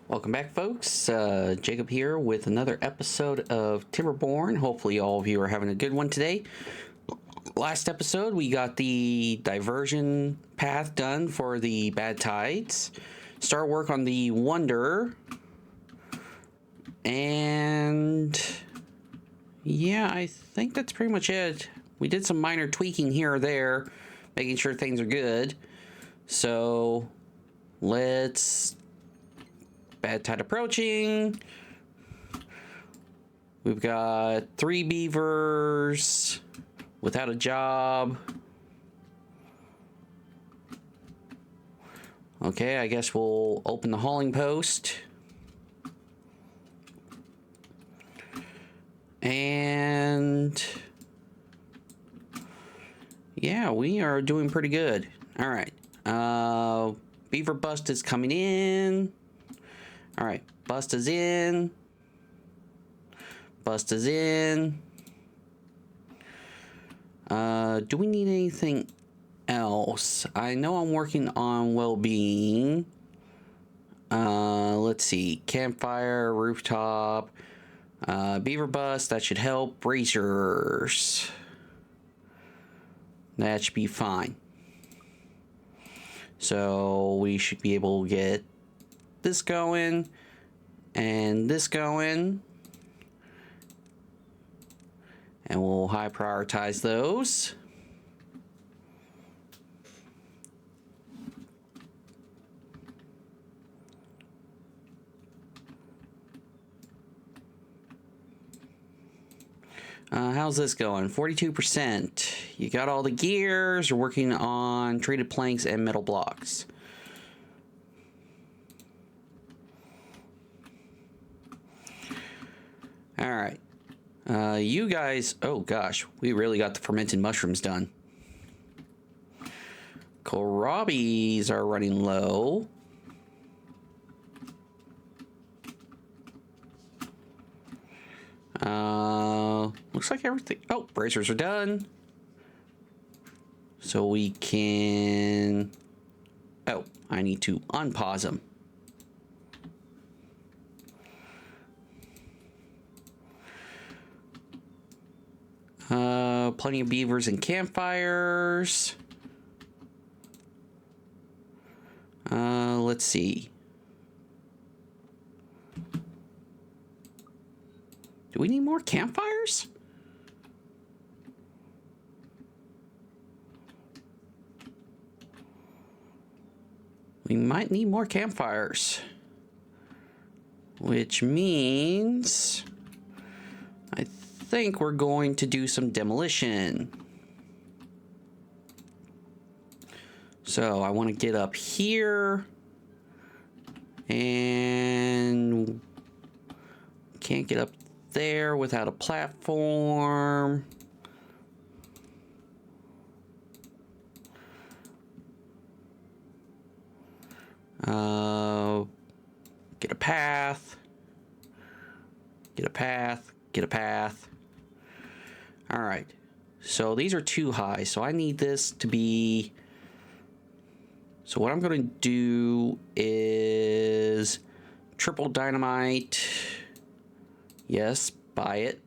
Welcome back, folks. Jacob here with another episode of Timberborn. Hopefully, all of you are having a good one today. Last episode, we got the diversion path done for the bad tides. Start work on the Wonder. And yeah, I think that's pretty much it. We did some minor tweaking here or there, making sure things are good. So let's... Bad tide approaching. We've got 3 beavers without a job. Okay, I guess we'll open the hauling post. And yeah, we are doing pretty good. All right. Beaver bust is coming in. All right, bust is in. Bust is in. Do we need anything else? I know I'm working on well-being. Let's see. Campfire, rooftop, beaver bust, that should help. Bracers. That should be fine. So we should be able to get this going and this going, and we'll high prioritize those. How's this going? 42%. You got all the gears. You're working on treated planks and metal blocks. All right. You guys, oh gosh, we really got the fermented mushrooms done. Kohlrabies are running low. Looks like everything, oh, bracers are done. So we can, oh, I need to unpause them. Plenty of beavers and campfires. Let's see. Do we need more campfires? We might need more campfires. Which means I think we're going to do some demolition. So I want to get up here and can't get up there without a platform. Get a path. Get a path. Get a path. All right. So these are too high. So I need this to be... So what I'm going to do is triple dynamite. Yes, buy it.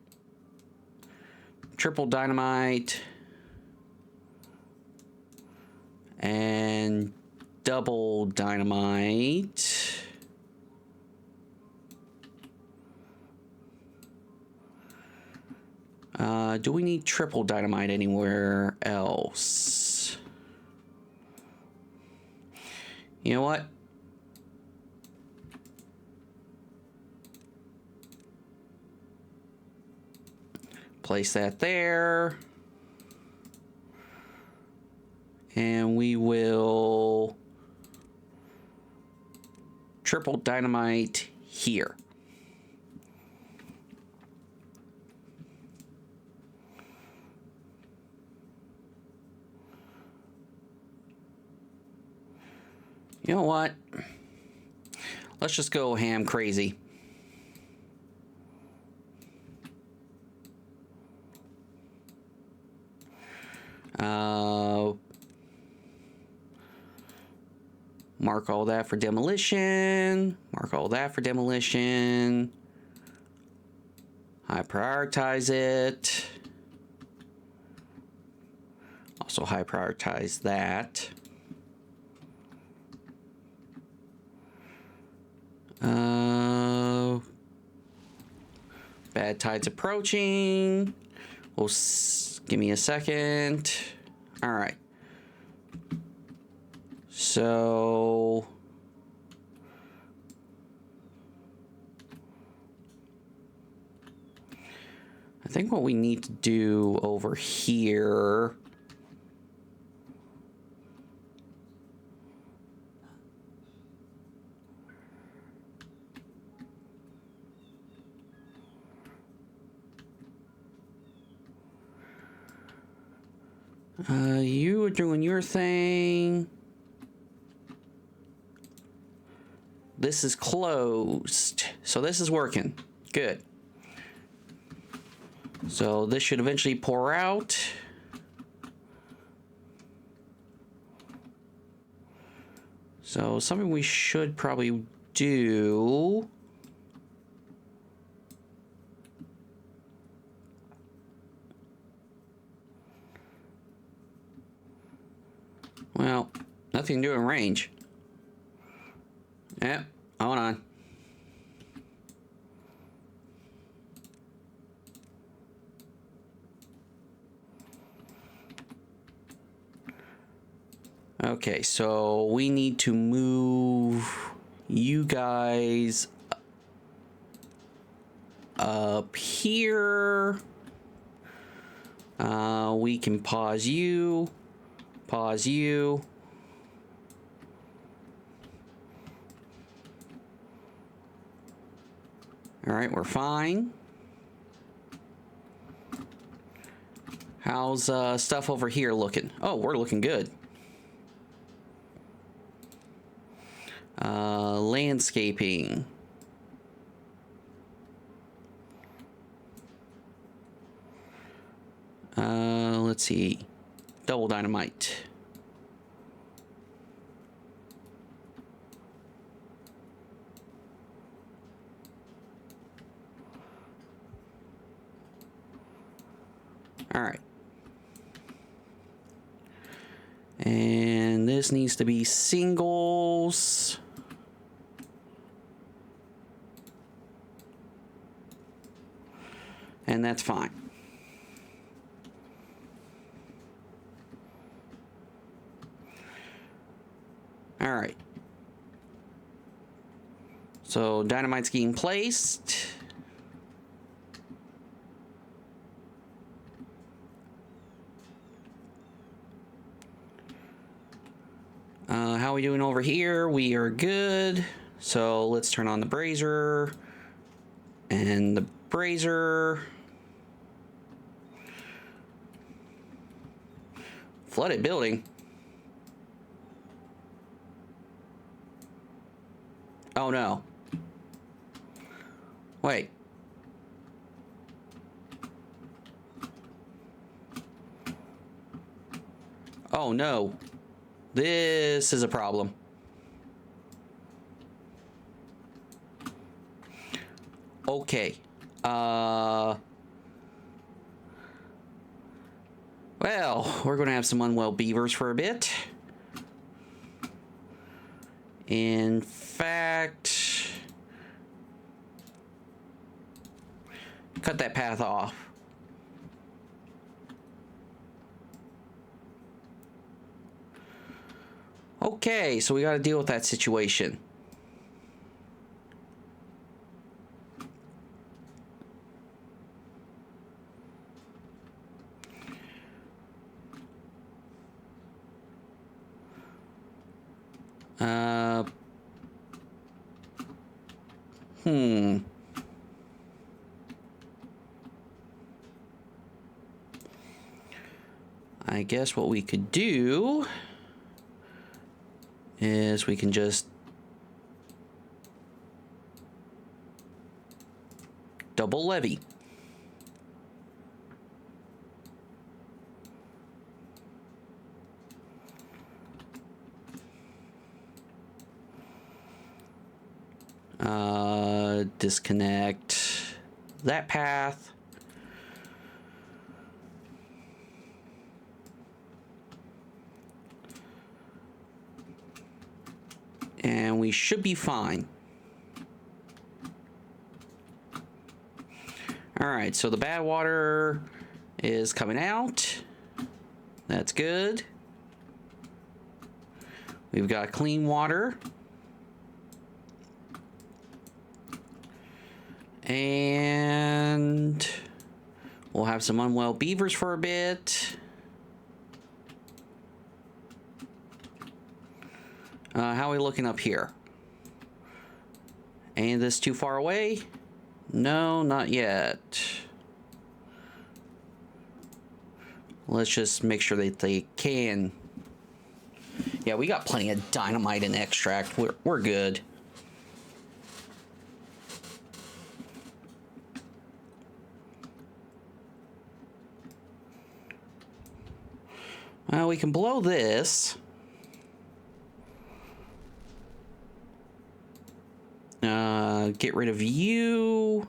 Triple dynamite. And double dynamite. Do we need triple dynamite anywhere else? You know what? Place that there. And we will triple dynamite here. You know what? Let's just go ham crazy. Mark all that for demolition. Mark all that for demolition. High prioritize it. Also high prioritize that. Bad tides approaching. Give me a second. All right. So I think what we need to do over here you are doing your thing. This is closed. So this is working. Good. So this should eventually pour out. So something we should probably do. Well, nothing to do in range. Yep, hold on. Okay, so we need to move you guys up here. We can pause you. Pause you. All right, we're fine. How's stuff over here looking? Oh, we're looking good. Landscaping. Let's see. Double dynamite. All right. And this needs to be singles. And that's fine. All right. So dynamite's getting placed. How are we doing over here? We are good. So let's turn on the brazier. And the brazier. Flooded building. Oh no. Wait. Oh no. This is a problem. Okay. Well, we're gonna have some unwell beavers for a bit. In fact, cut that path off. Okay, so we got to deal with that situation. I guess what we could do is we can just double levy. Disconnect that path. And we should be fine. All right, so the bad water is coming out. That's good. We've got clean water. And we'll have some unwell beavers for a bit. How are we looking up here? Ain't this too far away? No, not yet. Let's just make sure that they can. Yeah, we got plenty of dynamite and extract. We're good. Well, we can blow this. Get rid of you.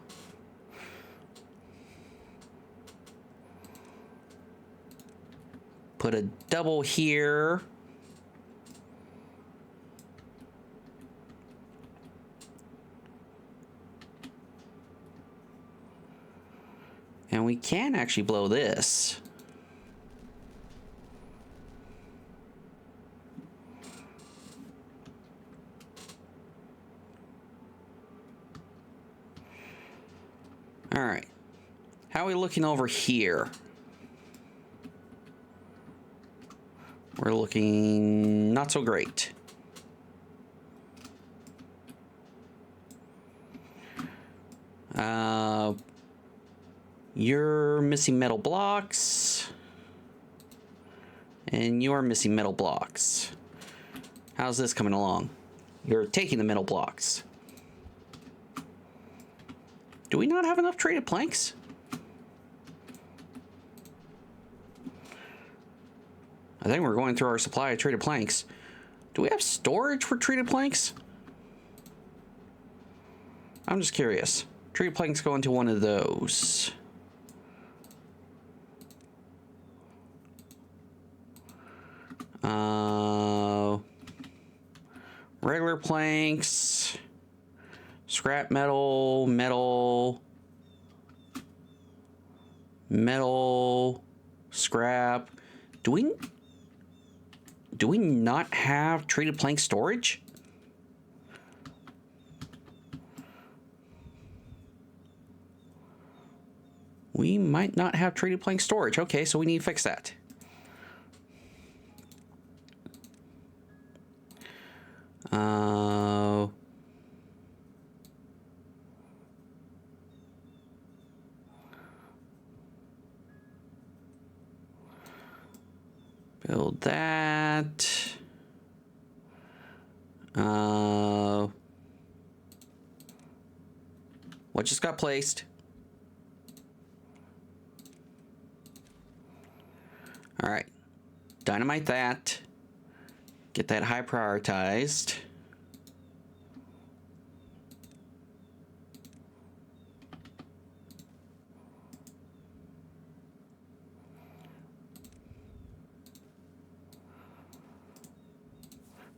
Put a double here. And we can actually blow this. All right. How are we looking over here? We're looking not so great. You're missing metal blocks. And you're missing metal blocks. How's this coming along? You're taking the metal blocks. Do we not have enough traded planks? I think we're going through our supply of traded planks. Do we have storage for traded planks? I'm just curious. Traded planks go into one of those. Regular planks. Scrap metal, metal, scrap. Do we not have traded plank storage? We might not have traded plank storage. Okay, so we need to fix that. Build that. What just got placed? All right. Dynamite that. Get that high prioritized.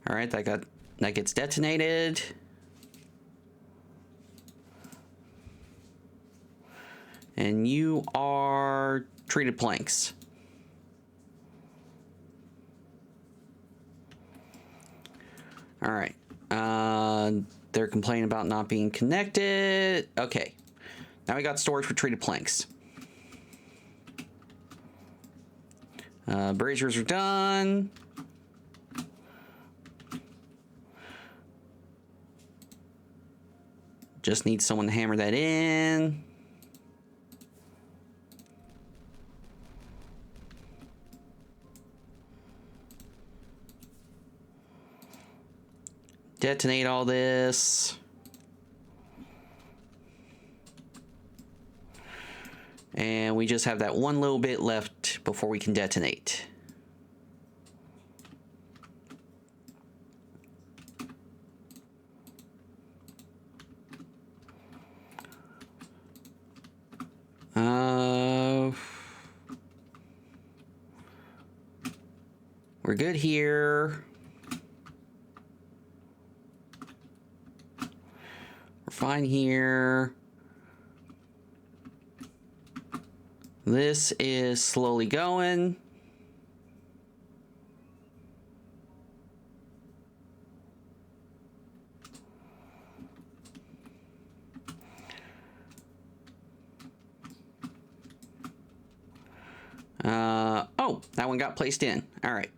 All right, that gets detonated. And you are treated planks. All right. They're complaining about not being connected. Okay. Now we got storage for treated planks. Braziers are done. Just need someone to hammer that in. Detonate all this. And we just have that one little bit left before we can detonate. We're good here. We're fine here. This is slowly going. Oh, that one got placed in. All right.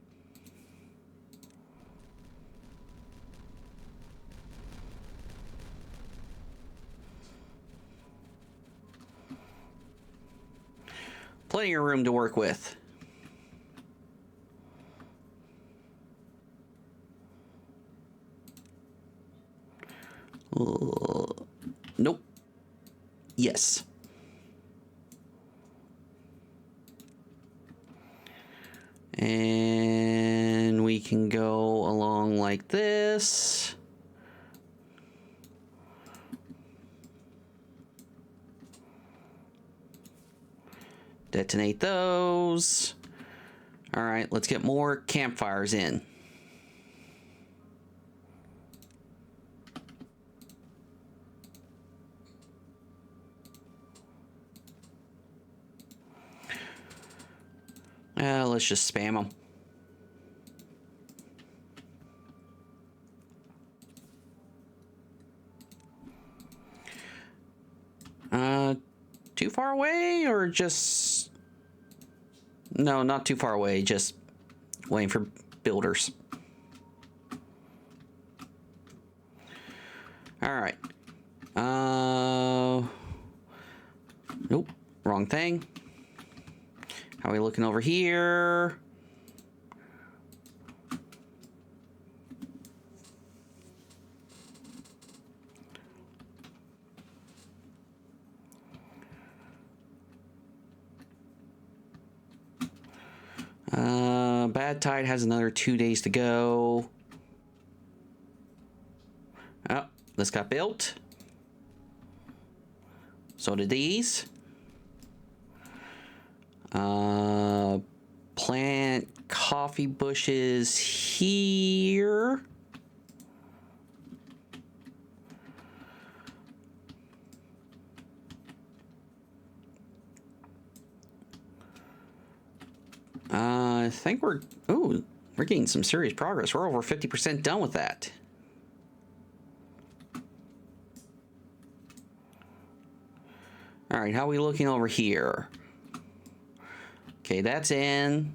Plenty of room to work with. Nope. Yes. And we can go along like this. Detonate those. All right, let's get more campfires in. Let's just spam them. Too far away or just... No, not too far away, just waiting for builders. All right. Nope, wrong thing. How are we looking over here? Bad Tide has another 2 days to go. Oh, this got built. So did these. Plant coffee bushes here. I think we're getting some serious progress. We're over 50% done with that. All right, how are we looking over here? Okay, that's in.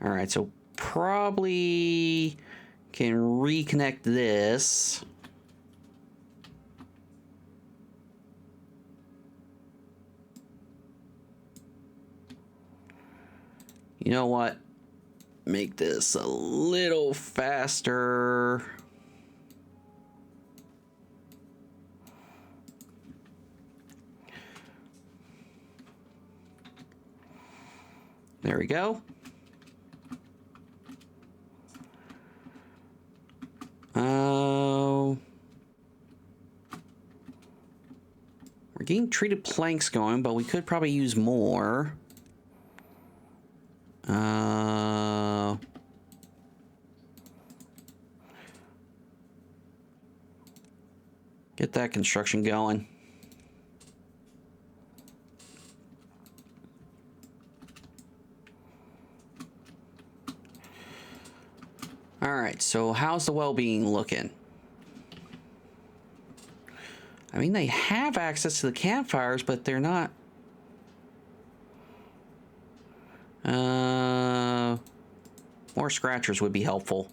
All right, so probably can reconnect this. You know what? Make this a little faster. There we go. We're getting treated planks going, but we could probably use more. Get that construction going. All right, so how's the well-being looking? I mean, they have access to the campfires, but they're not... more scratchers would be helpful.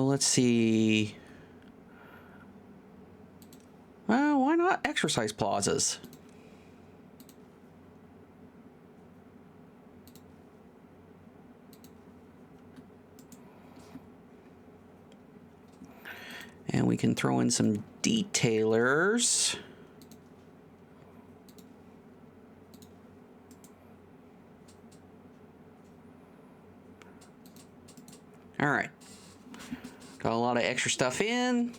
Let's see. Well, why not exercise plazas? And we can throw in some detailers. All right. Got a lot of extra stuff in.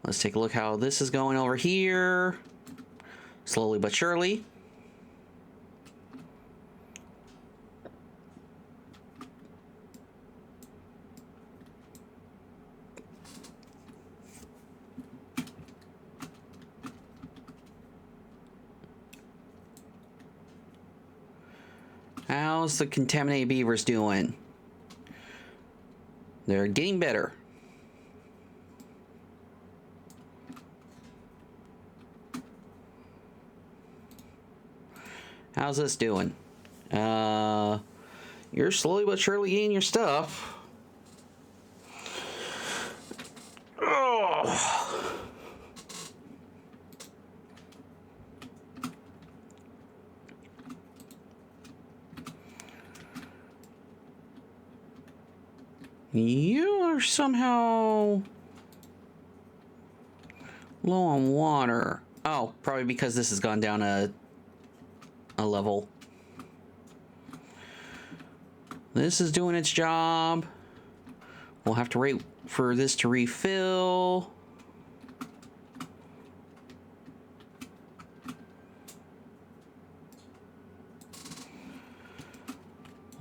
Let's take a look how this is going over here. Slowly but surely. How's the contaminated beavers doing? They're getting better. How's this doing? You're slowly but surely getting your stuff. Oh. You are somehow low on water. Oh, probably because this has gone down a level. This is doing its job. We'll have to wait for this to refill.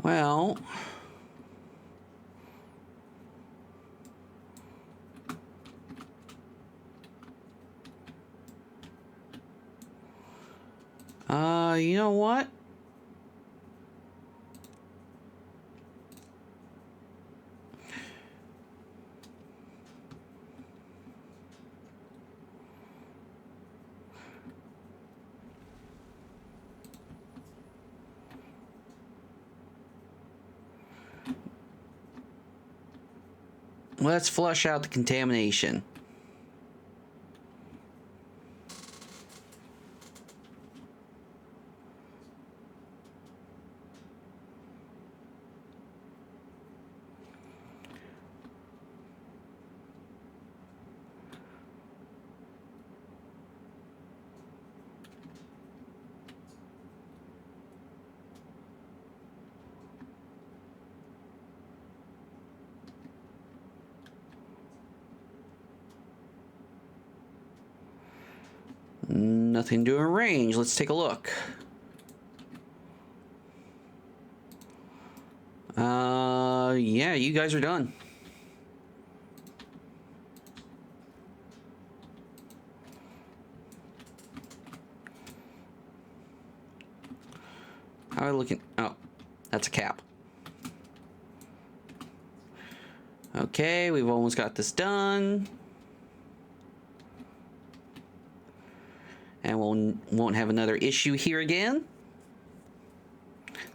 Well, you know what? Let's flush out the contamination. Nothing to arrange. Let's take a look. Yeah, you guys are done. How are we looking? Oh, that's a cap. Okay, we've almost got this done. And won't have another issue here again.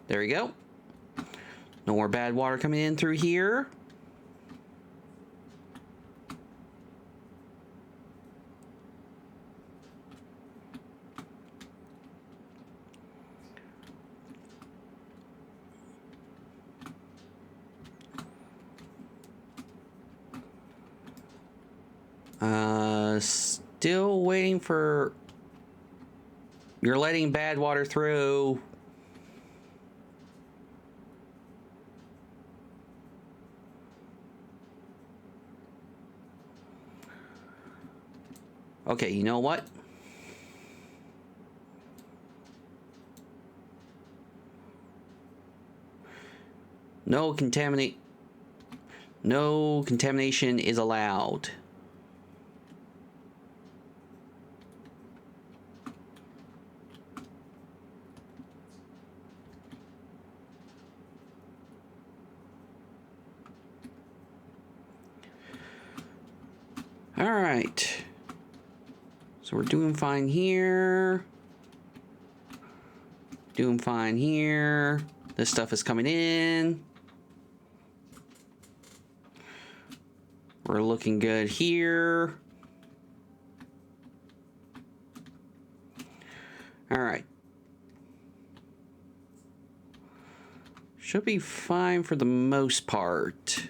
There we go. No more bad water coming in through here. Still waiting for... You're letting bad water through. Okay, you know what? No contamination is allowed. All right. So we're doing fine here. Doing fine here. This stuff is coming in. We're looking good here. All right. Should be fine for the most part.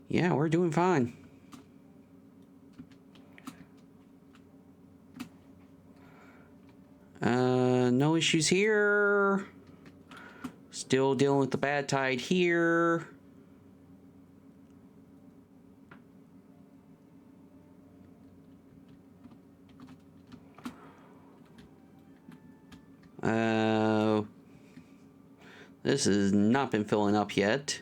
Yeah, we're doing fine. No issues here. Still dealing with the bad tide here. This has not been filling up yet.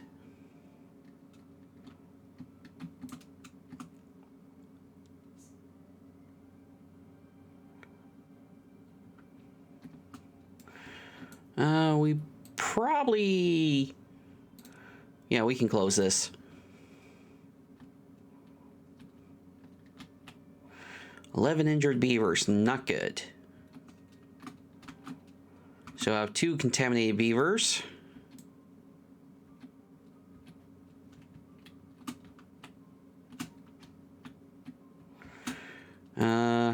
We probably... Yeah, we can close this. 11 injured beavers, not good. So I have 2 contaminated beavers.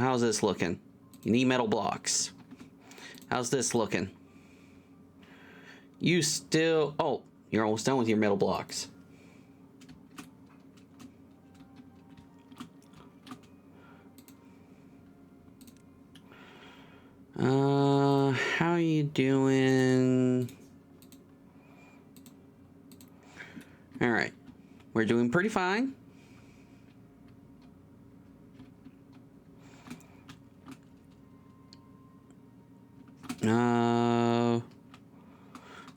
How's this looking? You need metal blocks. How's this looking? You still... Oh, you're almost done with your metal blocks. How are you doing? All right. We're doing pretty fine.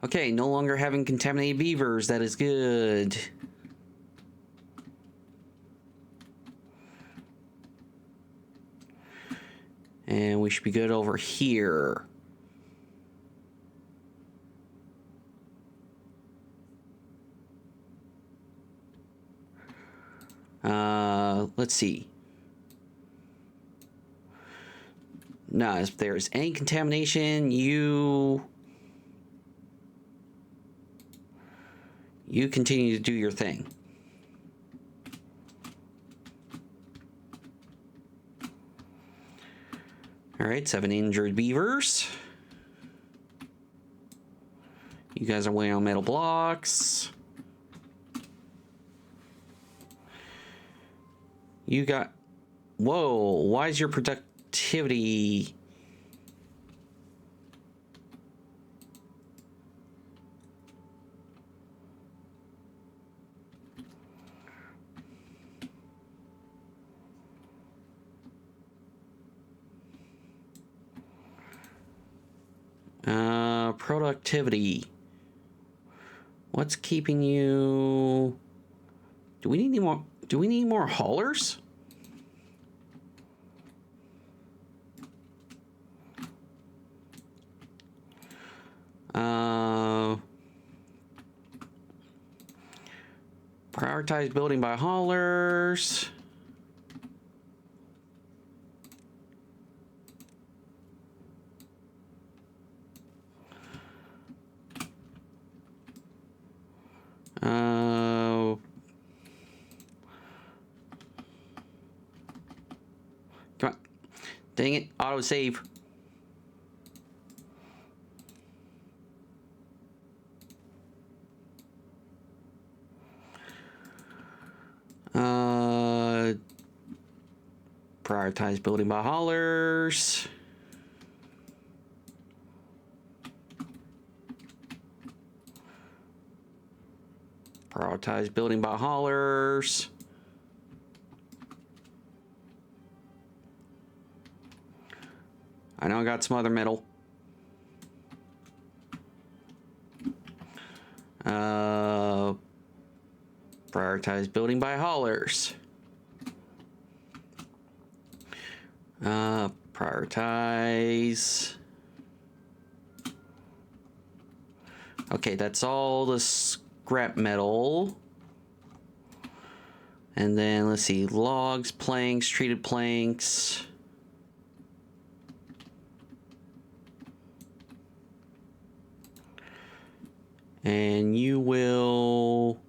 Okay, no longer having contaminated beavers. That is good. And we should be good over here. Let's see. Now, if there's any contamination, you continue to do your thing. All right, 7 injured beavers. You guys are waiting on metal blocks. You got... Whoa, why is your productivity... productivity. What's keeping you... Do we need any more... Do we need more haulers? Prioritize building by haulers. Come on. Dang it, autosave. Prioritize building by haulers. Prioritize building by haulers. I know I got some other metal. Prioritize building by haulers. Prioritize. Okay, that's all the scrap metal. And then let's see, logs, planks, treated planks. And you will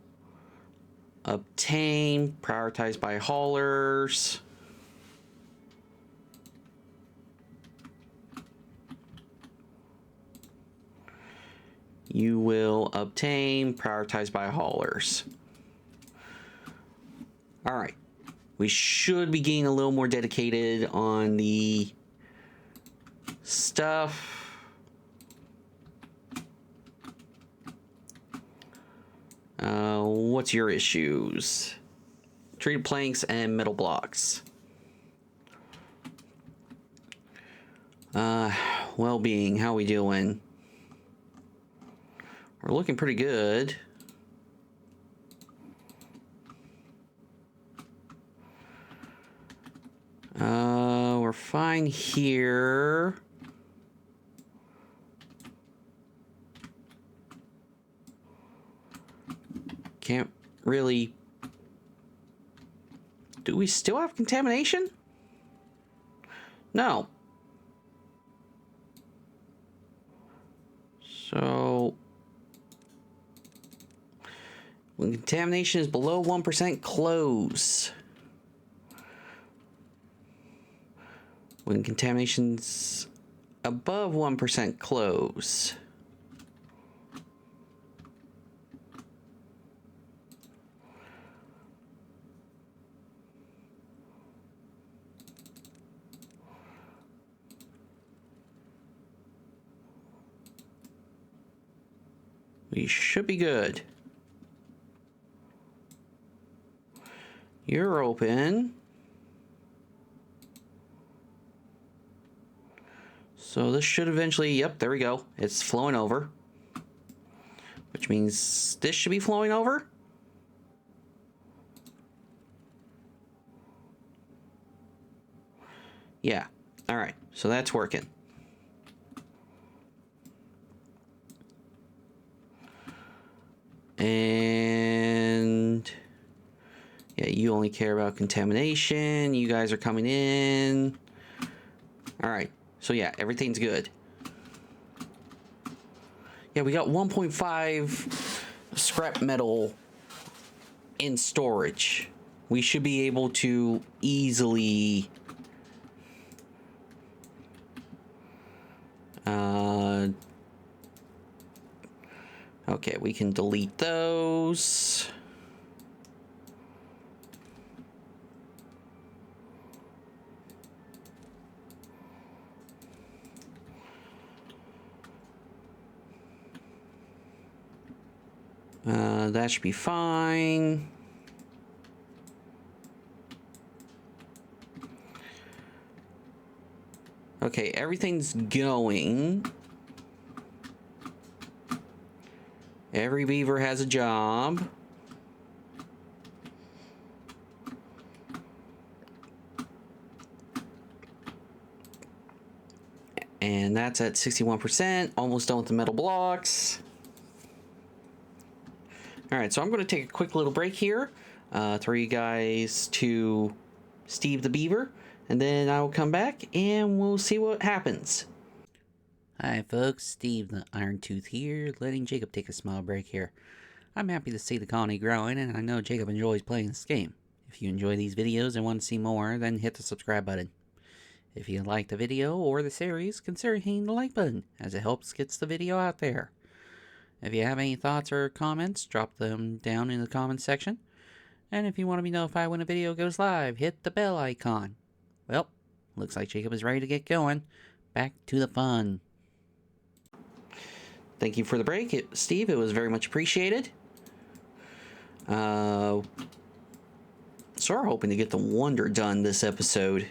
obtain, prioritize by haulers. You will obtain, prioritize by haulers. All right. We should be getting a little more dedicated on the stuff. What's your issues? Treated planks and metal blocks. Well-being, how we doing? We're looking pretty good. We're fine here. Can't really... Do we still have contamination? No. So... when contamination is below 1%, close. When contamination's above 1%, close. We should be good. You're open. So this should eventually, yep, there we go. It's flowing over. Which means this should be flowing over. Yeah, all right, so that's working. And yeah, you only care about contamination. You guys are coming in. All right. So yeah, everything's good. Yeah, we got 1.5 scrap metal in storage. We should be able to easily okay, we can delete those. That should be fine. Okay, everything's going. Every beaver has a job. And that's at 61%. Almost done with the metal blocks. Alright, so I'm going to take a quick little break here. Throw you guys to Steve the Beaver. And then I will come back and we'll see what happens. Hi folks, Steve the Ironteeth here, letting Jacob take a small break here. I'm happy to see the colony growing, and I know Jacob enjoys playing this game. If you enjoy these videos and want to see more, then hit the subscribe button. If you like the video or the series, consider hitting the like button, as it helps get the video out there. If you have any thoughts or comments, drop them down in the comments section. And if you want to be notified when a video goes live, hit the bell icon. Well, looks like Jacob is ready to get going. Back to the fun. Thank you for the break, Steve. It was very much appreciated. So we're hoping to get the wonder done this episode.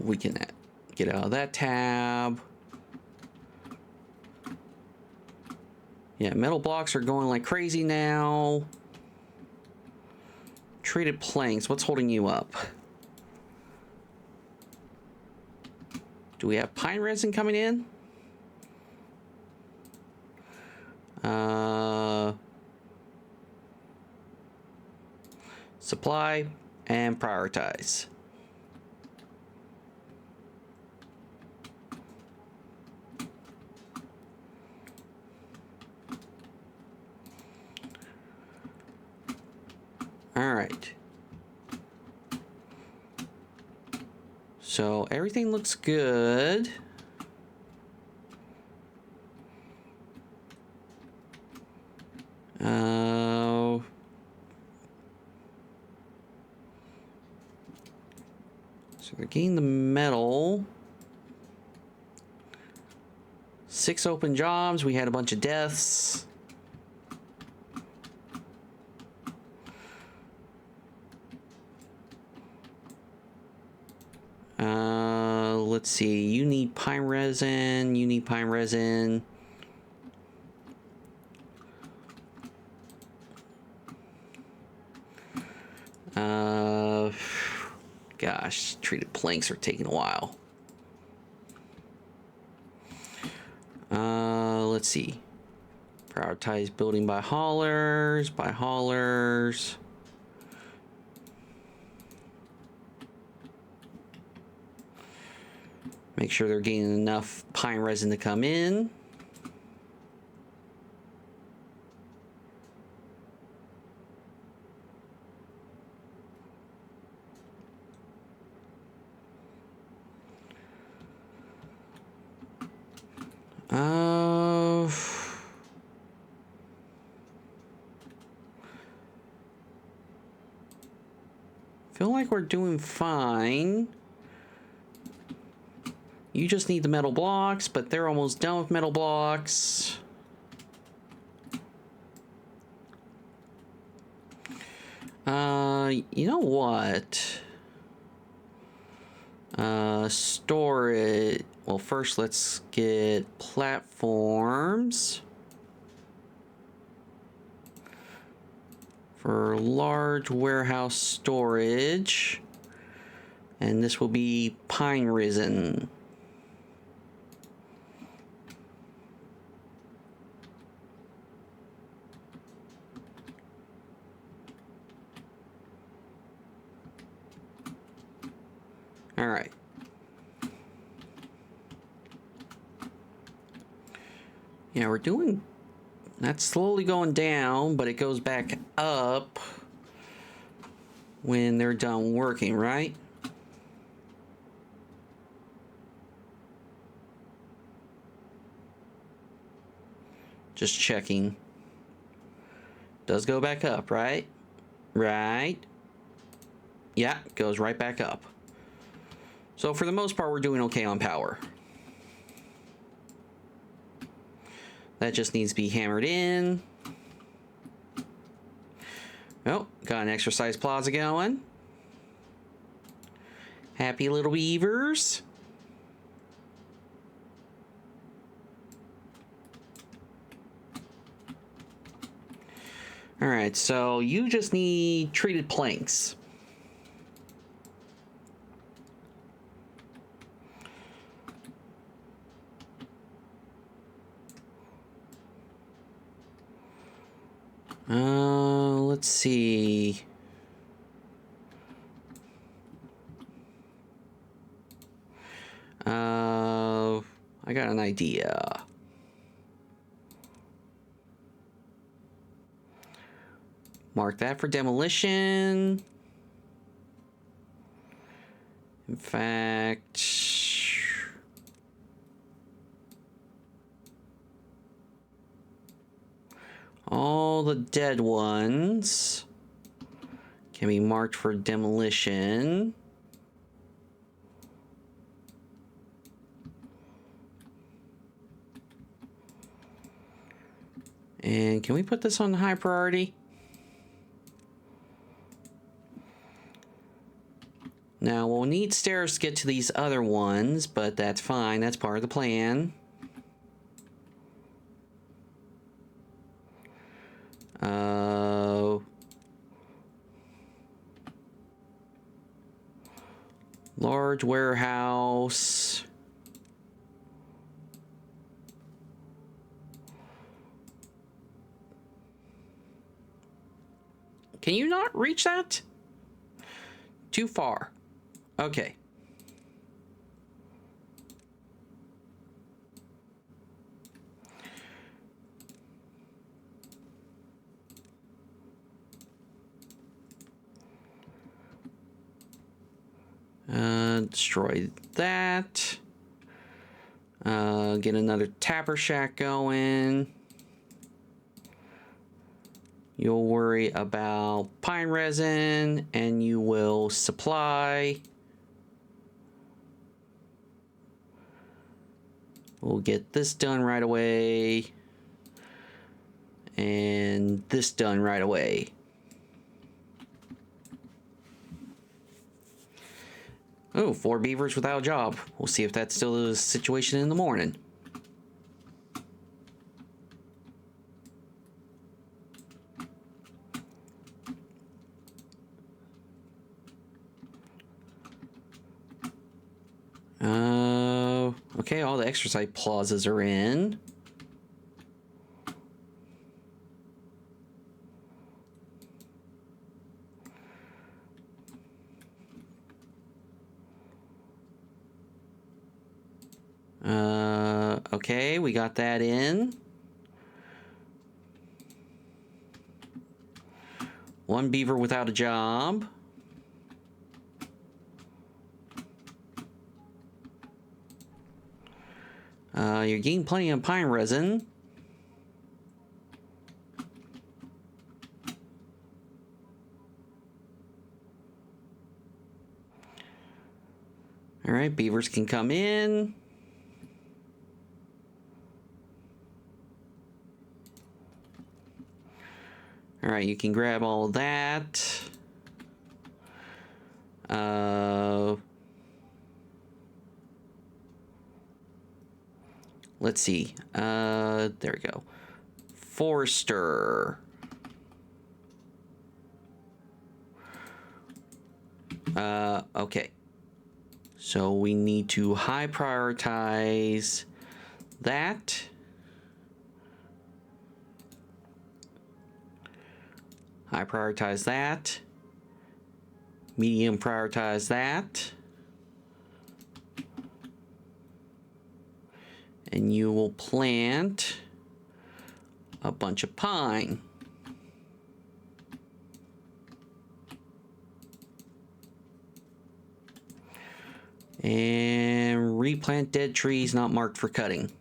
We can get out of that tab. Yeah, metal blocks are going like crazy now. Treated planks, what's holding you up? Do we have pine resin coming in? Supply and prioritize. All right. So everything looks good. we're getting the metal. 6 open jobs. We had a bunch of deaths. Let's see. You need pine resin. You need pine resin. Gosh, treated planks are taking a while. Let's see. Prioritize building by haulers, Make sure they're getting enough pine resin to come in. Feel like we're doing fine. You just need the metal blocks, but they're almost done with metal blocks. You know what? Store it. Well, first let's get platforms for large warehouse storage. And this will be pine resin. All right. Yeah, we're doing... That's slowly going down, but it goes back up when they're done working, right? Just checking. Does go back up, right? Right. Yeah, goes right back up. So for the most part, we're doing okay on power. That just needs to be hammered in. Oh, got an exercise plaza going. Happy little beavers. All right, so you just need treated planks. Let's see. I got an idea. Mark that for demolition. In fact, all the dead ones can be marked for demolition. And can we put this on high priority? Now, we'll need stairs to get to these other ones, but that's fine. That's part of the plan. Large warehouse. Can you not reach that? Too far. Okay. Destroy that. Get another tapper shack going. You'll worry about pine resin, and you will supply. We'll get this done right away. And this done right away. Oh, 4 beavers without a job. We'll see if that's still the situation in the morning. Okay, all the exercise plazas are in. Okay, we got that in. 1 beaver without a job. You're getting plenty of pine resin. All right, beavers can come in. All right, you can grab all of that. Let's see. There we go. Forester. Okay. So we need to high prioritize that. High prioritize that. Medium prioritize that. And you will plant a bunch of pine. And replant dead trees not marked for cutting.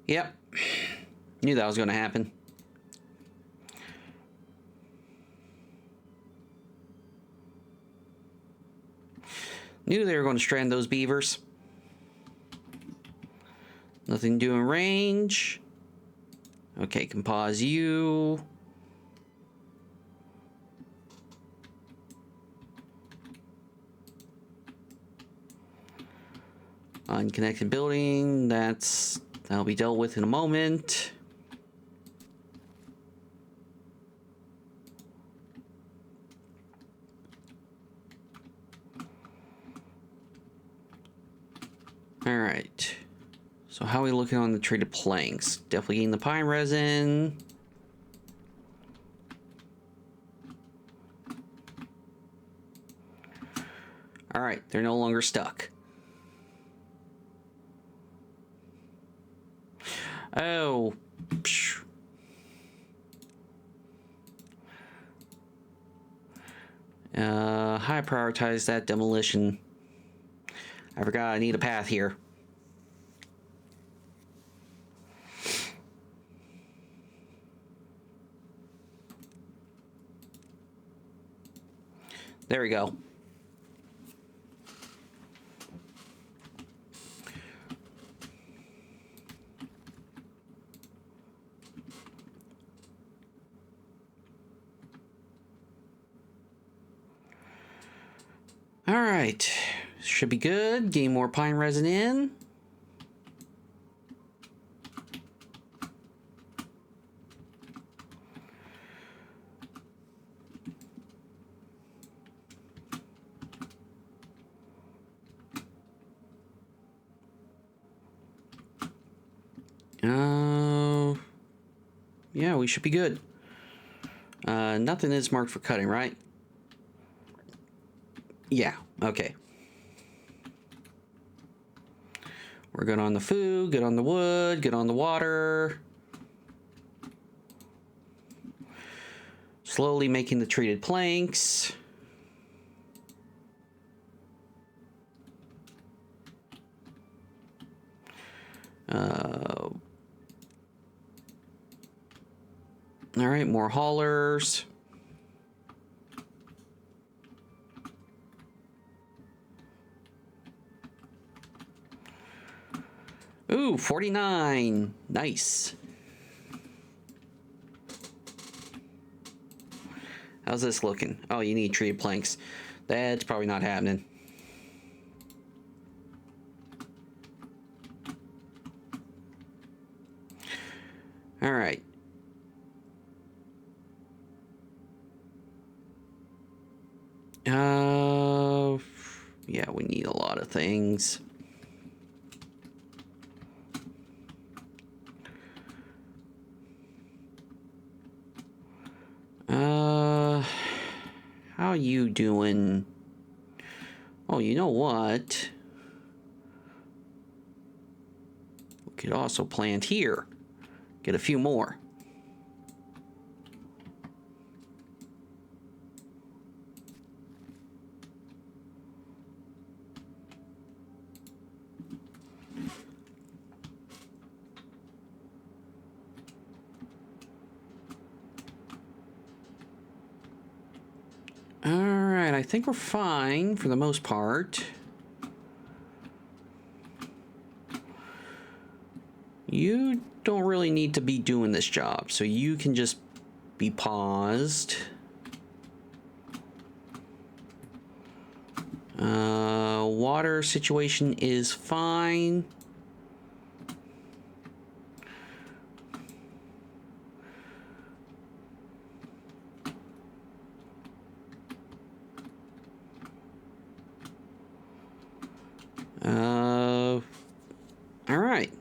Yep. Knew that was going to happen. Knew they were going to strand those beavers. Nothing to do in range. Okay, can pause you. Unconnected building, that'll be dealt with in a moment. All right. So how are we looking on the treated planks? Definitely getting the pine resin. All right, they're no longer stuck. Oh. Psh. High prioritize that demolition. I forgot I need a path here. There we go. All right, should be good. Getting more pine resin in. Yeah, we should be good. Nothing is marked for cutting, right? Yeah, okay. We're good on the food, good on the wood, good on the water. Slowly making the treated planks. All right, more haulers. Ooh, 49. Nice. How's this looking? Oh, you need treated planks. That's probably not happening. All right. Yeah, we need a lot of things. How you doing? Oh, you know what? We could also plant here. Get a few more. Alright, I think we're fine for the most part. You don't really need to be doing this job, so you can just be paused. Water situation is fine. All right.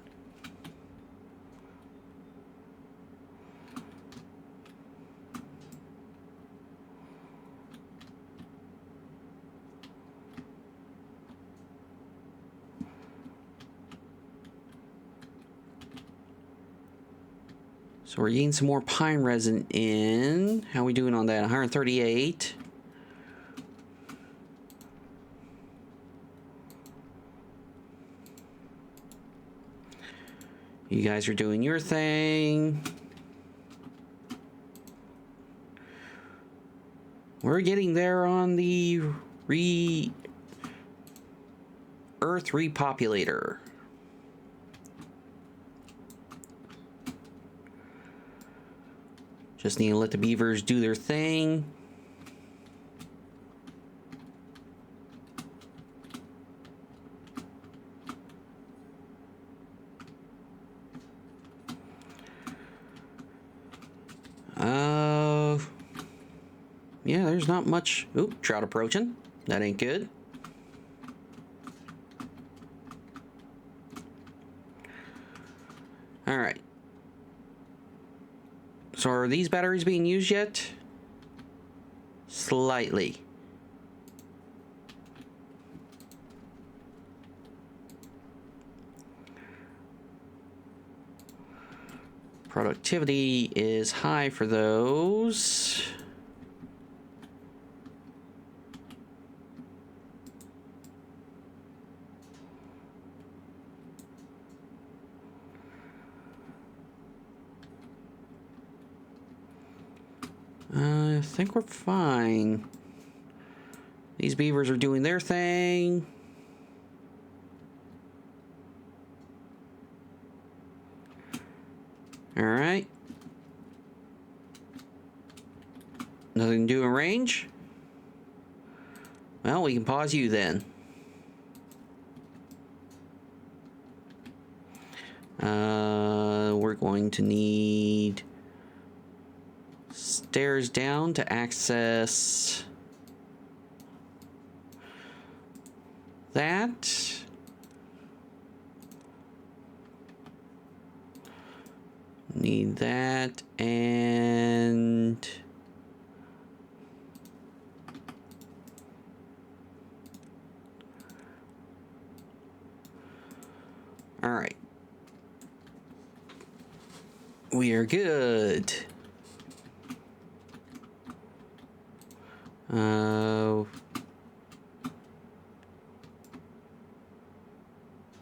So we're getting some more pine resin in. How are we doing on that? 138. You guys are doing your thing. We're getting there on the Earth repopulator. Just need to let the beavers do their thing. Yeah, there's not much. Oop, trout approaching. That ain't good. All right. So are these batteries being used yet? Slightly. Productivity is high for those. I think we're fine. These beavers are doing their thing. All right. Nothing to do in range? Well, we can pause you then. We're going to need stairs down to access that. Need that and all right. We are good.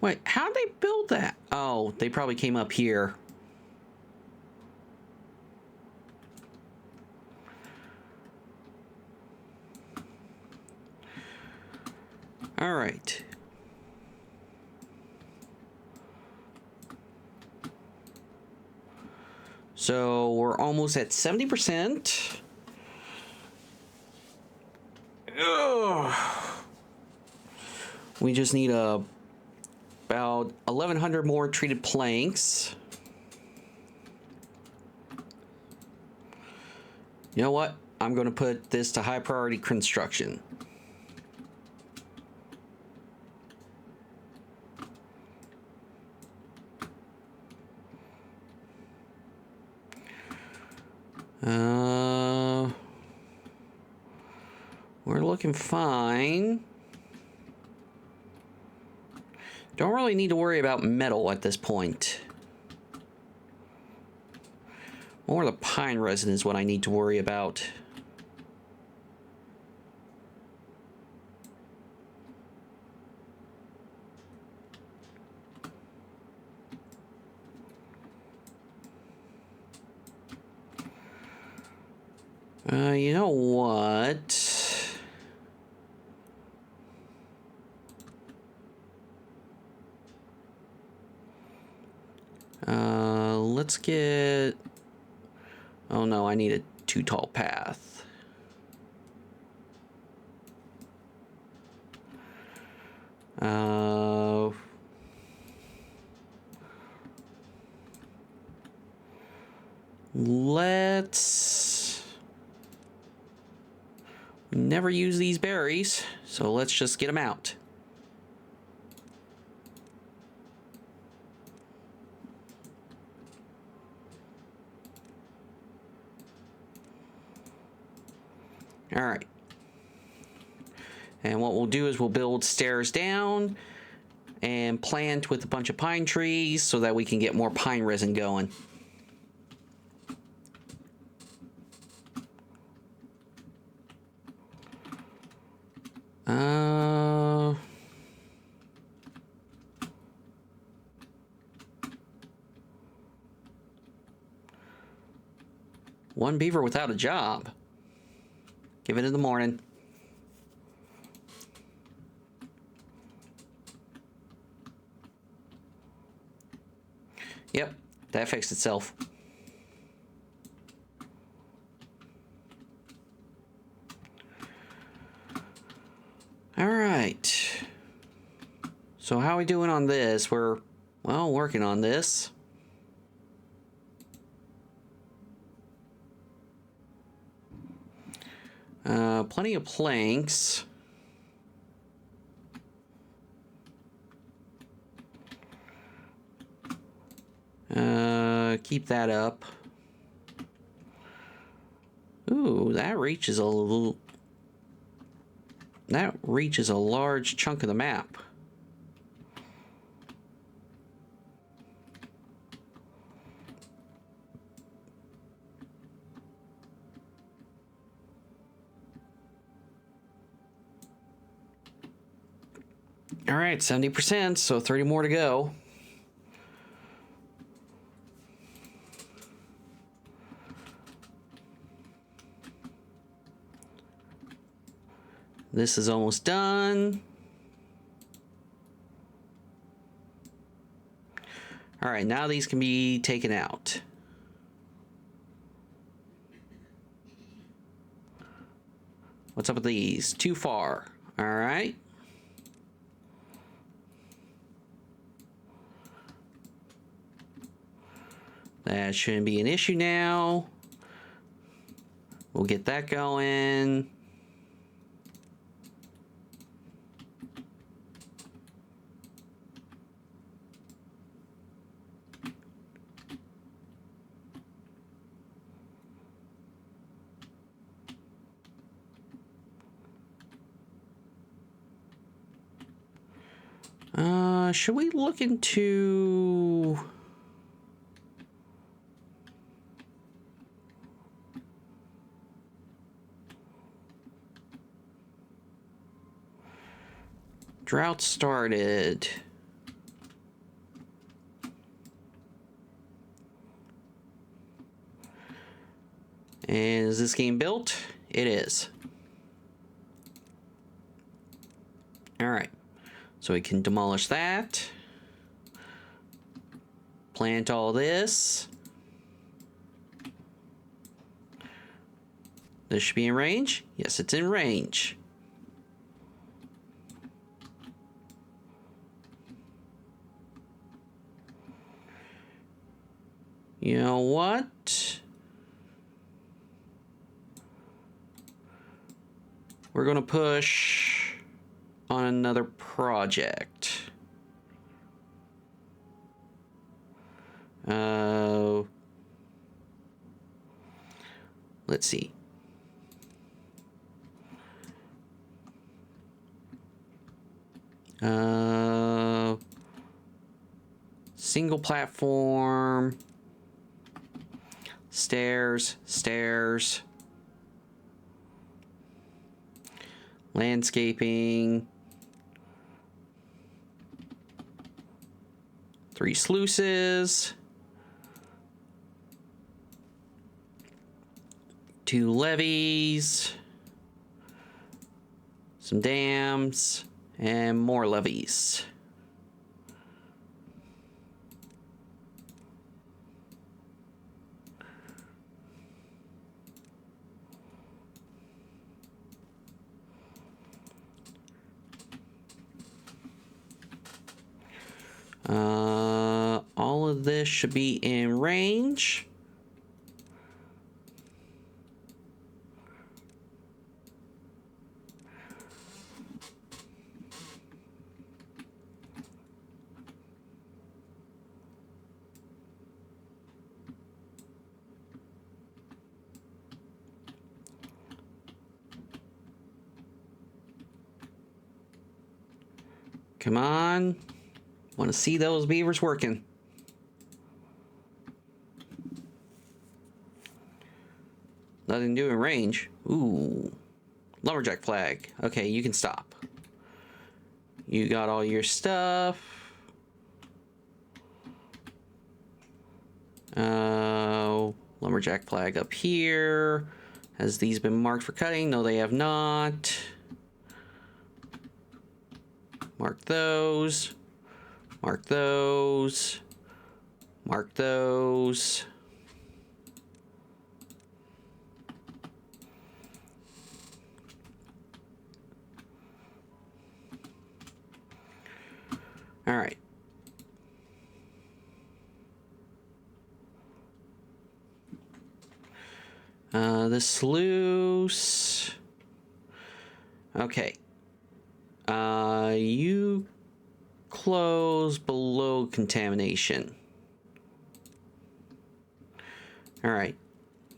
Wait, how'd they build that? Oh, they probably came up here. All right. So we're almost at 70%. We just need about 1,100 more treated planks. You know what? I'm going to put this to high priority construction. We're looking fine. Don't really need to worry about metal at this point. More the pine resin is what I need to worry about. You know what? Let's get... Oh no, I need a too tall path. Let's... Never use these berries, so let's just get them out. All right. And what we'll do is we'll build stairs down and plant with a bunch of pine trees so that we can get more pine resin going. One beaver without a job. Give it in the morning. Yep, that fixed itself. All right. So how are we doing on this? We're, well, working on this. Plenty of planks. Keep that up. Ooh, that reaches a little... That reaches a large chunk of the map. All right, 70%, so 30 more to go. This is almost done. All right, now these can be taken out. What's up with these? Too far. All right. That shouldn't be an issue now. We'll get that going. Should we look into... Drought started. And is this game built? It is. All right. So we can demolish that. Plant all this. This should be in range. Yes, it's in range. You know what? We're going to push on another project. Let's see. Single platform. Stairs, stairs. Landscaping. 3 sluices. 2 levees. Some dams. And more levees. All of this should be in range. Come on. Want to see those beavers working. Nothing to do in range. Ooh. Lumberjack flag. Okay, you can stop. You got all your stuff. Lumberjack flag up here. Has these been marked for cutting? No, they have not. Mark those. Mark those. Mark those. All right. The sluice. Okay. You close below contamination. All right.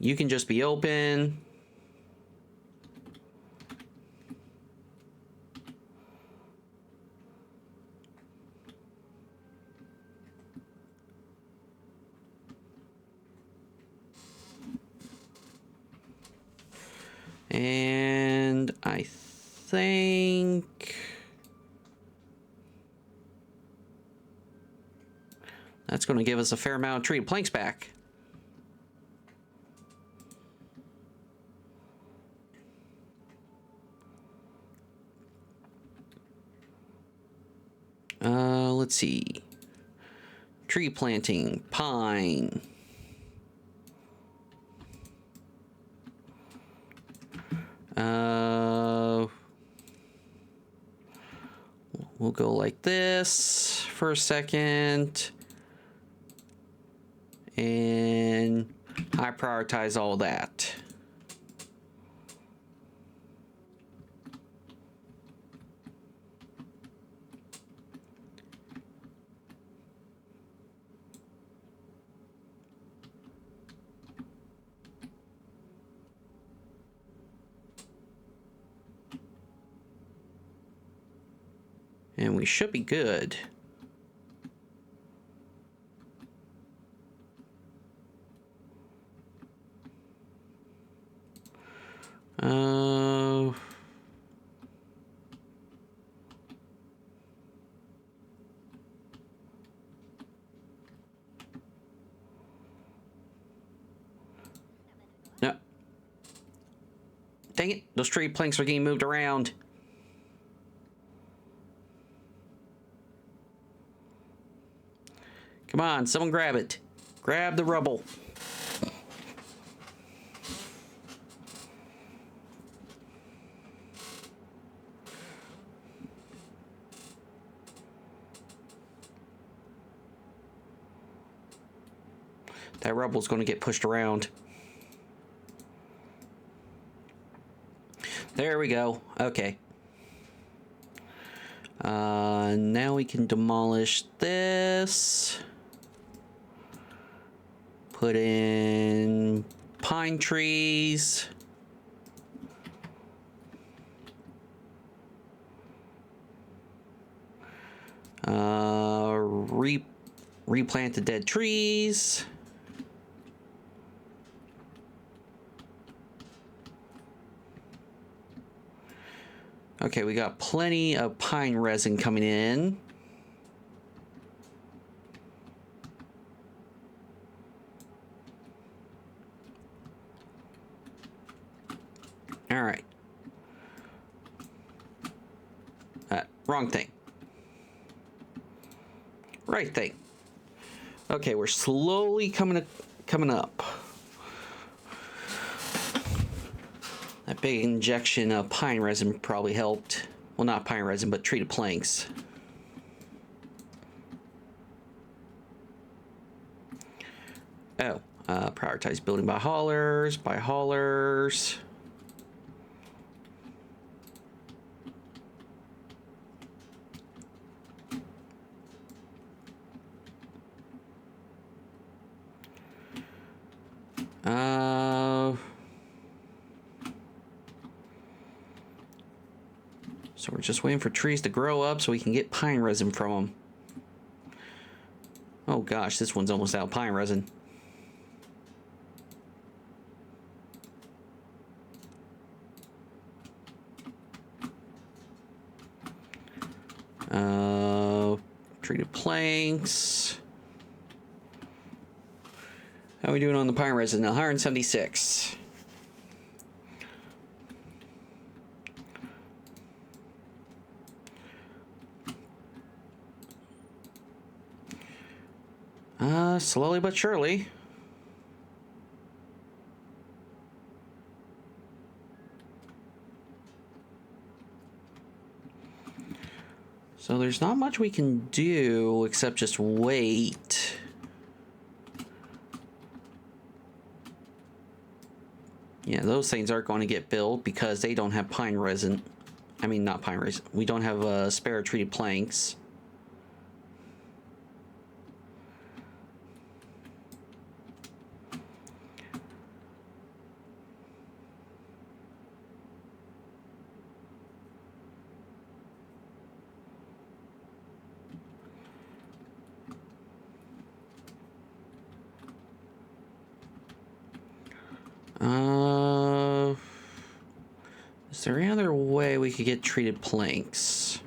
You can just be open. And I think that's going to give us a fair amount of treated planks back. Let's see. Tree planting, pine. We'll go like this for a second. And I prioritize all that. And we should be good. No. Dang it, those tree planks are getting moved around. Come on, someone grab it. Grab the rubble. That rubble's going to get pushed around. There we go. Okay. Now we can demolish this. Put in pine trees. Replant the dead trees. Okay, we got plenty of pine resin coming in. All right. Wrong thing. Right thing. Okay, we're slowly coming up. That big injection of pine resin probably helped. Well, not pine resin, but treated planks. Oh, prioritize building by haulers, So we're just waiting for trees to grow up so we can get pine resin from them. Oh gosh, this one's almost out of pine resin. Treated planks. How are we doing on the pine resin? 176. Slowly but surely. So there's not much we can do except just wait. Yeah, those things aren't going to get built because they don't have pine resin. I mean, not pine resin. We don't have spare treated planks. Is there any other way we could get treated planks?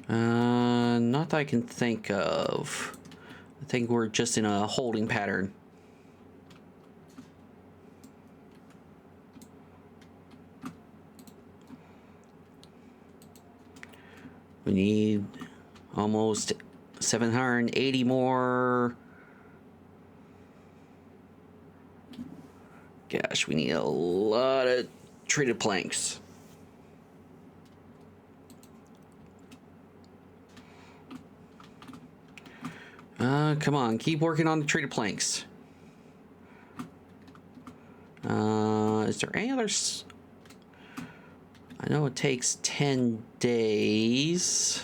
Not that I can think of. I think we're just in a holding pattern. We need almost 780 more. Gosh, we need a lot of treated planks. Come on, keep working on the treated planks. Is there any others? I know it takes 10 days.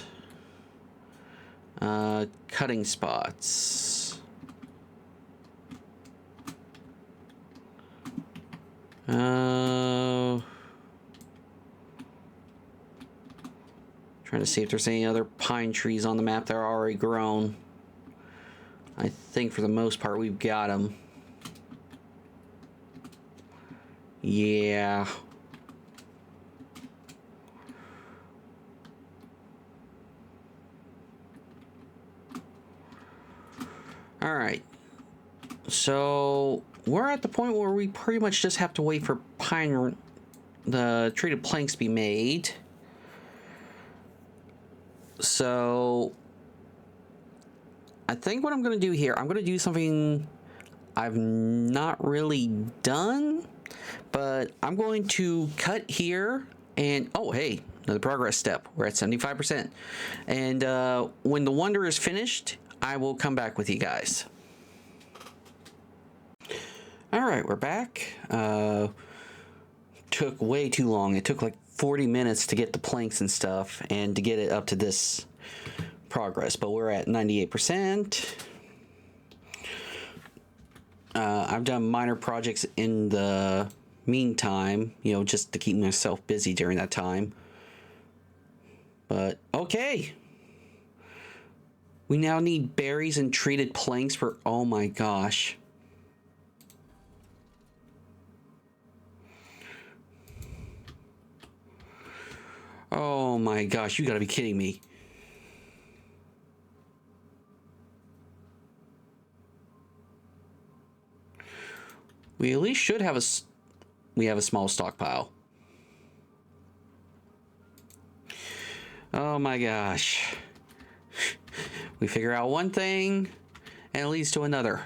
Cutting spots. Trying to see if there's any other pine trees on the map that are already grown. I think for the most part we've got them. Yeah. All right. So we're at the point where we pretty much just have to wait for the treated planks to be made. So I think what I'm going to do here, I'm going to do something I've not really done, but I'm going to cut here and, oh, hey, another progress step. We're at 75%. And when the wonder is finished, I will come back with you guys. All right, we're back. Took way too long. It took like 40 minutes to get the planks and stuff and to get it up to this progress, but we're at 98%. I've done minor projects in the meantime, you know, just to keep myself busy during that time. But okay. We now need berries and treated planks for, oh my gosh. Oh my gosh, you gotta be kidding me. We at least should have a small stockpile. Oh my gosh. We figure out one thing and it leads to another.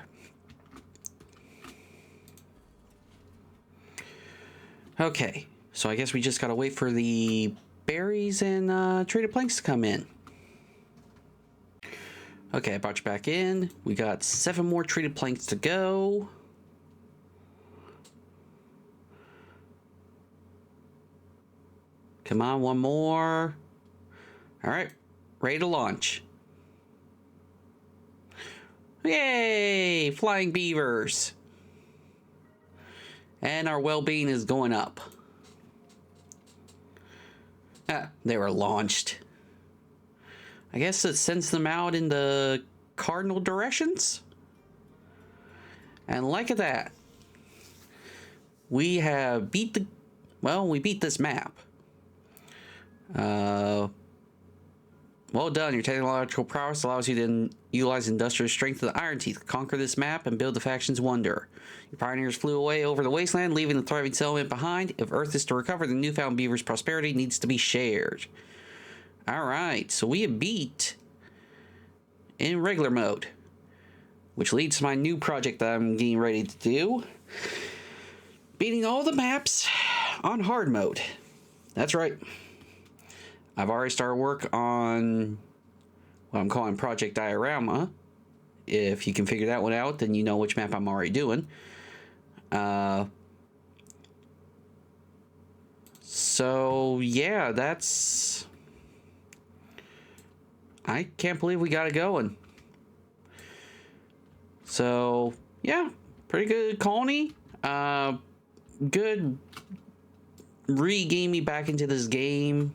Okay, so I guess we just gotta wait for the berries and treated planks to come in. Okay, I brought you back in. We got 7 more treated planks to go. Come on, one more. All right, ready to launch. Yay, flying beavers. And our well-being is going up. Ah, they were launched. I guess it sends them out in the cardinal directions. And like that, we have we beat this map. Well done. Your technological prowess allows you to utilize industrial strength of the Ironteeth, conquer this map, and build the faction's wonder. Your pioneers flew away over the wasteland, leaving the thriving settlement behind. If Earth is to recover, the newfound beaver's prosperity needs to be shared. Alright, so we have beat in regular mode, which leads to my new project that I'm getting ready to do. Beating all the maps on hard mode. That's right. I've already started work on what I'm calling Project Diorama. If you can figure that one out, then you know which map I'm already doing. So, yeah, that's... I can't believe we got it going. So, yeah, pretty good colony. Good re-game me back into this game.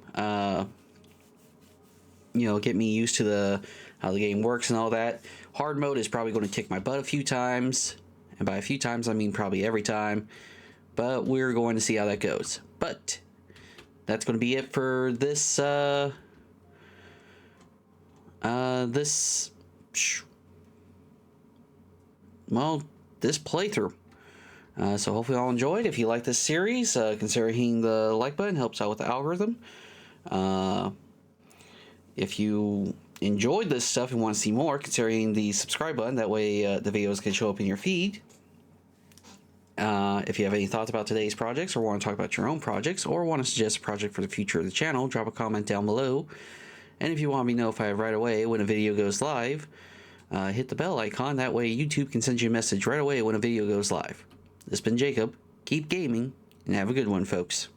You know, get me used to how the game works and all that. Hard mode is probably going to kick my butt a few times. And by a few times, I mean probably every time. But we're going to see how that goes. But that's going to be it for this, this playthrough. So hopefully y'all enjoyed. If you like this series, consider hitting the like button. Helps out with the algorithm. If you enjoyed this stuff and want to see more, consider hitting the subscribe button. That way the videos can show up in your feed. If you have any thoughts about today's projects or want to talk about your own projects or want to suggest a project for the future of the channel, drop a comment down below. And if you want to be notified right away when a video goes live, hit the bell icon. That way YouTube can send you a message right away when a video goes live. This has been Jacob. Keep gaming and have a good one, folks.